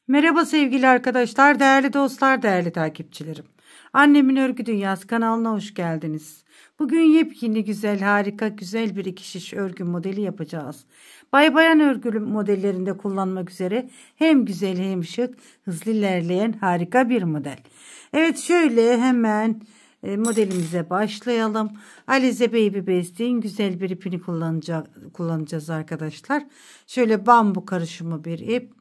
Merhaba sevgili arkadaşlar, değerli dostlar, değerli takipçilerim. Annemin Örgü Dünyası kanalına hoş geldiniz. Bugün yepyeni güzel, harika, güzel bir iki şiş örgü modeli yapacağız. Bayan örgü modellerinde kullanmak üzere hem güzel hem şık, hızlı ilerleyen harika bir model. Evet, şöyle hemen modelimize başlayalım. Alize Baby Best'in güzel bir ipini kullanacağız arkadaşlar. Şöyle bambu karışımı bir ip.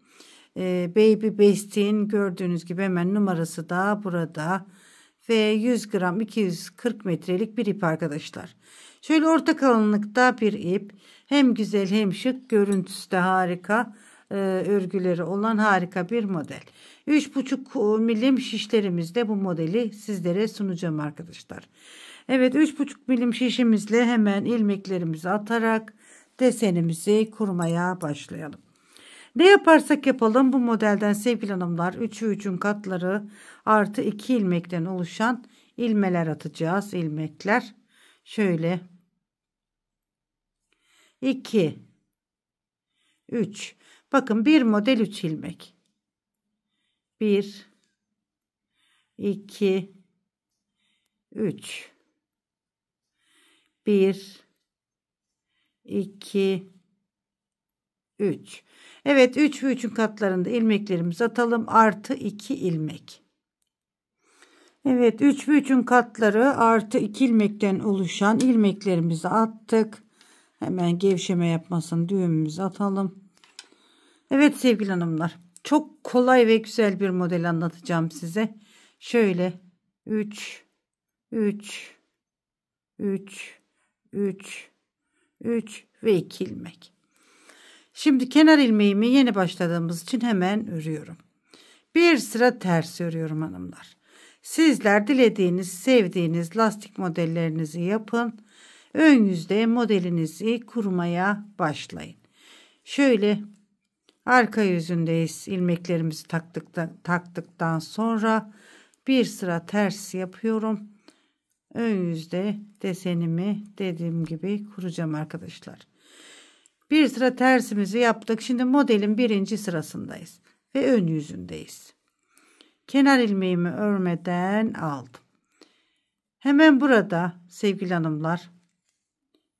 Baby Best'in gördüğünüz gibi hemen numarası da burada ve 100 gram 240 metrelik bir ip arkadaşlar. Şöyle orta kalınlıkta bir ip, hem güzel hem şık, görüntüsü de harika, örgüleri olan harika bir model. 3,5 milim şişlerimizde bu modeli sizlere sunacağım arkadaşlar. Evet, 3,5 milim şişimizle hemen ilmeklerimizi atarak desenimizi kurmaya başlayalım. Ne yaparsak yapalım bu modelden sevgili hanımlar 3'ü 3'ün katları artı 2 ilmekten oluşan ilmeler atacağız. İlmekler şöyle 2 3, bakın bir model 3 ilmek, 1 2 3, 1 2 3. Evet, 3 ve 3'ün katlarında ilmeklerimizi atalım, artı 2 ilmek. Evet, 3 ve 3'ün katları artı 2 ilmekten oluşan ilmeklerimizi attık. Hemen gevşeme yapmasın, düğümümüzü atalım. Evet sevgili hanımlar, çok kolay ve güzel bir model anlatacağım size. Şöyle 3 3 3 3 3 ve 2 ilmek. Şimdi kenar ilmeğimi yeni başladığımız için hemen örüyorum. Bir sıra ters örüyorum hanımlar. Sizler dilediğiniz, sevdiğiniz lastik modellerinizi yapın. Ön yüzde modelinizi kurmaya başlayın. Şöyle arka yüzündeyiz. İlmeklerimizi taktıktan sonra bir sıra ters yapıyorum. Ön yüzde desenimi dediğim gibi kuracağım arkadaşlar. Bir sıra tersimizi yaptık. Şimdi modelin birinci sırasındayız ve ön yüzündeyiz. Kenar ilmeğimi örmeden aldım. Hemen burada sevgili hanımlar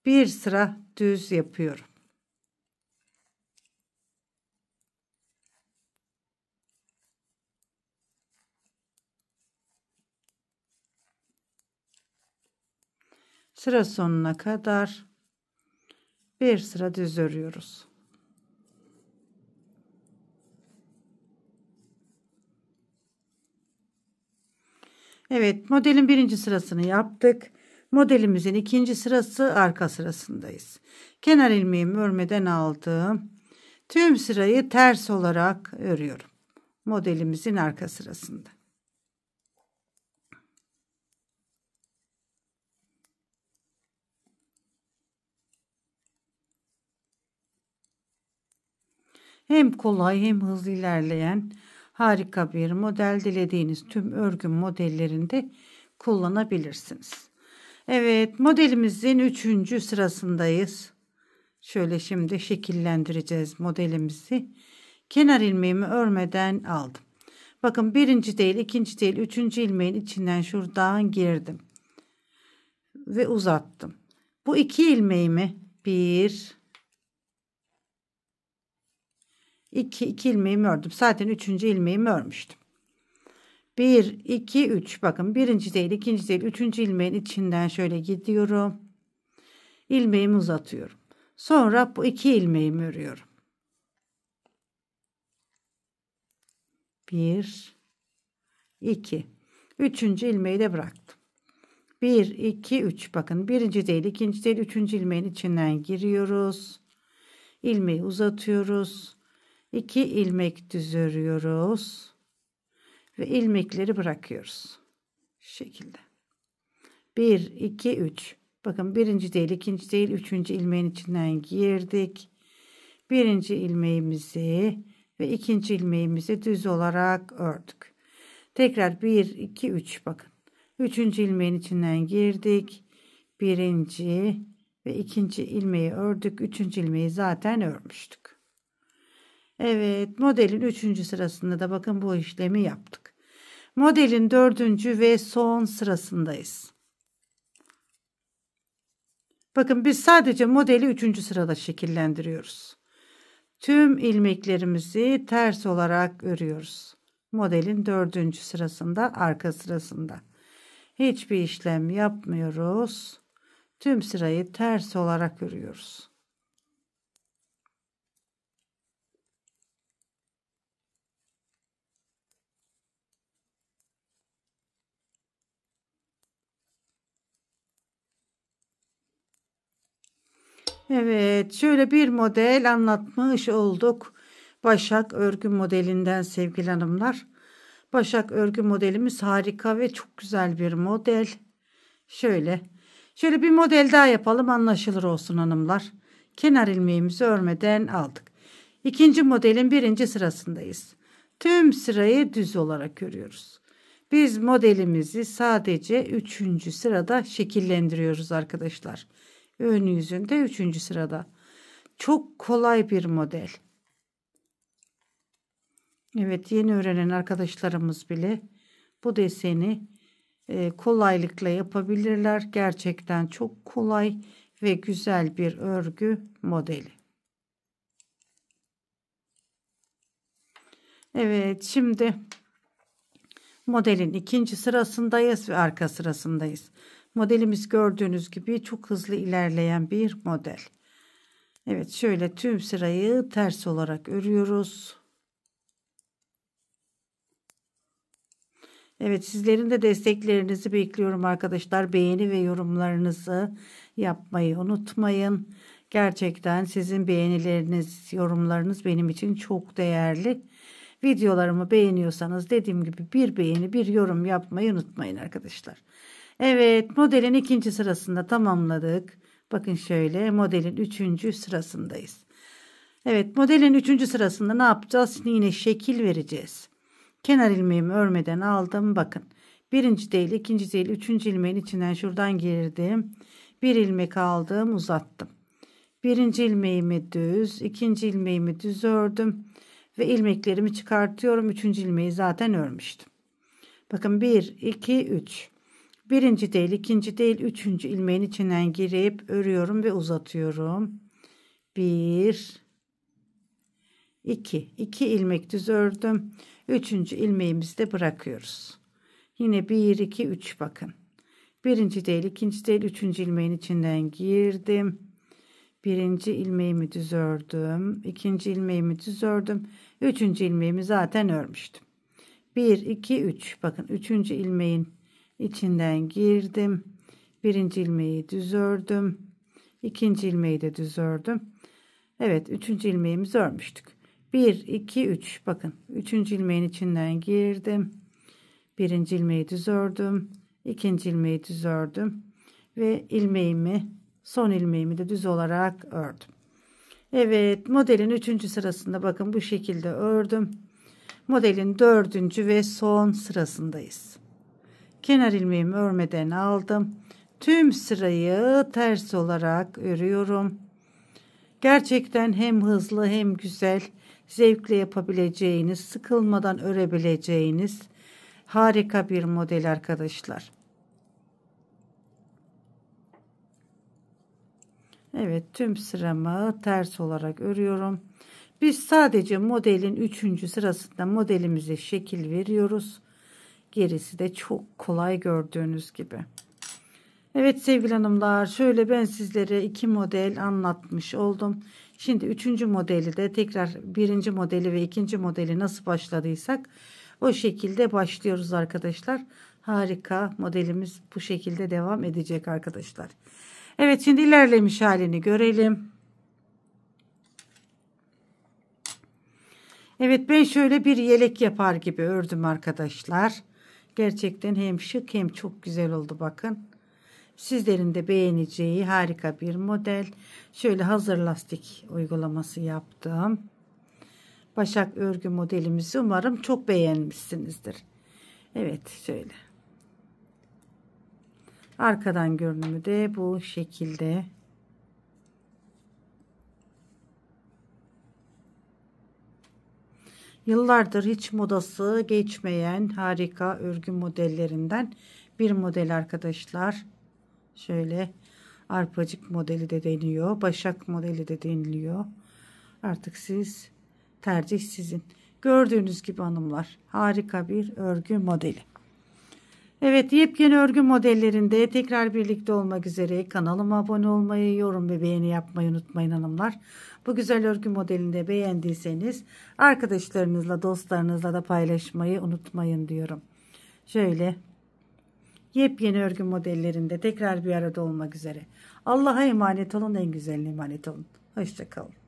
bir sıra düz yapıyorum. Sıra sonuna kadar bir sıra düz örüyoruz. Evet, modelin birinci sırasını yaptık. Modelimizin ikinci sırası arka sırasındayız. Kenar ilmeğimi örmeden aldım. Tüm sırayı ters olarak örüyorum. Modelimizin arka sırasında. Hem kolay hem hızlı ilerleyen harika bir model, dilediğiniz tüm örgü modellerinde kullanabilirsiniz. Evet, modelimizin 3. sırasındayız. Şöyle şimdi şekillendireceğiz modelimizi. Kenar ilmeğimi örmeden aldım. Bakın birinci değil, ikinci değil, 3. ilmeğin içinden şuradan girdim ve uzattım. Bu 2 ilmeğimi 1 2 ilmeğimi ördüm. Zaten 3. ilmeğimi örmüştüm. 1 2 3, bakın birinci değil, ikinci değil, 3. ilmeğin içinden şöyle gidiyorum. İlmeğimi uzatıyorum. Sonra bu 2 ilmeğimi örüyorum. 1 2, 3. ilmeği de bıraktım. 1 2 3, bakın birinci değil, ikinci değil, 3. ilmeğin içinden giriyoruz. İlmeği uzatıyoruz. 2 ilmek düz örüyoruz ve ilmekleri bırakıyoruz. Şu şekilde. 1 2 3, bakın birinci değil, ikinci değil, 3. ilmeğin içinden girdik. Birinci ilmeğimizi ve 2. ilmeğimizi düz olarak ördük. Tekrar 1 2 3, bakın 3. ilmeğin içinden girdik. Birinci ve 2. ilmeği ördük. 3. ilmeği zaten örmüştük. Evet, modelin 3. sırasında da bakın bu işlemi yaptık. Modelin 4. ve son sırasındayız. Bakın biz sadece modeli 3. sırada şekillendiriyoruz. Tüm ilmeklerimizi ters olarak örüyoruz. Modelin 4. sırasında, arka sırasında. Hiçbir işlem yapmıyoruz. Tüm sırayı ters olarak örüyoruz. Evet, şöyle bir model anlatmış olduk. Başak örgü modelinden sevgili hanımlar. Başak örgü modelimiz harika ve çok güzel bir model. Şöyle bir model daha yapalım, anlaşılır olsun hanımlar. Kenar ilmeğimizi örmeden aldık. İkinci modelin 1. sırasındayız. Tüm sırayı düz olarak örüyoruz. Biz modelimizi sadece 3. sırada şekillendiriyoruz arkadaşlar. Ön yüzünde 3. sırada. Çok kolay bir model. Evet, yeni öğrenen arkadaşlarımız bile bu deseni kolaylıkla yapabilirler. Gerçekten çok kolay ve güzel bir örgü modeli. Evet, şimdi modelin 2. sırasındayız ve arka sırasındayız. Modelimiz gördüğünüz gibi çok hızlı ilerleyen bir model. Evet, şöyle tüm sırayı ters olarak örüyoruz. Evet, sizlerin de desteklerinizi bekliyorum arkadaşlar. Beğeni ve yorumlarınızı yapmayı unutmayın. Gerçekten sizin beğenileriniz, yorumlarınız benim için çok değerli. Videolarımı beğeniyorsanız dediğim gibi bir beğeni, bir yorum yapmayı unutmayın arkadaşlar. Evet, modelin 2. sırasında tamamladık. Bakın şöyle modelin 3. sırasındayız. Evet, modelin 3. sırasında ne yapacağız? Yine şekil vereceğiz. Kenar ilmeğimi örmeden aldım. Bakın. Birinci değil, ikinci değil, 3. ilmeğin içinden şuradan girdim. Bir ilmek aldım, uzattım. Birinci ilmeğimi düz, ikinci ilmeğimi düz ördüm. Ve ilmeklerimi çıkartıyorum. 3. ilmeği zaten örmüştüm. Bakın 1, 2, 3. Birinci değil, ikinci değil, 3. ilmeğin içinden girip örüyorum ve uzatıyorum. 1, 2. 2 ilmek düz ördüm. 3. ilmeğimizi de bırakıyoruz. Yine 1, 2, 3 bakın. Birinci değil, ikinci değil, 3. ilmeğin içinden girdim. Birinci ilmeğimi düz ördüm. İkinci ilmeğimi düz ördüm. 3. ilmeğimi zaten örmüştüm. 1, 2, 3. Bakın 3. ilmeğin içinden girdim. Birinci ilmeği düz ördüm. İkinci ilmeği de düz ördüm. Evet, 3. ilmeğimizi örmüştük. 1, 2, 3. Bakın 3. ilmeğin içinden girdim. Birinci ilmeği düz ördüm. İkinci ilmeği düz ördüm. Ve son ilmeğimi de düz olarak ördüm. Evet, modelin 3. sırasında bakın bu şekilde ördüm. Modelin 4. ve son sırasındayız. Kenar ilmeğimi örmeden aldım. Tüm sırayı ters olarak örüyorum. Gerçekten hem hızlı hem güzel, zevkle yapabileceğiniz, sıkılmadan örebileceğiniz harika bir model arkadaşlar. Evet, tüm sıramı ters olarak örüyorum. Biz sadece modelin 3. sırasında modelimize şekil veriyoruz. Gerisi de çok kolay gördüğünüz gibi. Evet sevgili hanımlar, şöyle ben sizlere 2 model anlatmış oldum. Şimdi 3. modeli de tekrar 1. modeli ve 2. modeli nasıl başladıysak o şekilde başlıyoruz arkadaşlar. Harika, modelimiz bu şekilde devam edecek arkadaşlar. Evet, şimdi ilerlemiş halini görelim. Evet, ben şöyle bir yelek yapar gibi ördüm arkadaşlar. Gerçekten hem şık hem çok güzel oldu bakın. Sizlerin de beğeneceği harika bir model. Şöyle hazır lastik uygulaması yaptım. Başak örgü modelimizi umarım çok beğenmişsinizdir. Evet, şöyle. Arkadan görünümü de bu şekilde. Yıllardır hiç modası geçmeyen harika örgü modellerinden bir model arkadaşlar. Şöyle arpacık modeli de deniyor. Başak modeli de deniliyor. Artık siz, tercih sizin. Gördüğünüz gibi hanımlar, harika bir örgü modeli. Evet, yepyeni örgü modellerinde tekrar birlikte olmak üzere kanalıma abone olmayı, yorum ve beğeni yapmayı unutmayın hanımlar. Bu güzel örgü modelini de beğendiyseniz arkadaşlarınızla, dostlarınızla da paylaşmayı unutmayın diyorum. Şöyle yepyeni örgü modellerinde tekrar bir arada olmak üzere. Allah'a emanet olun, en güzeline emanet olun. Hoşça kalın.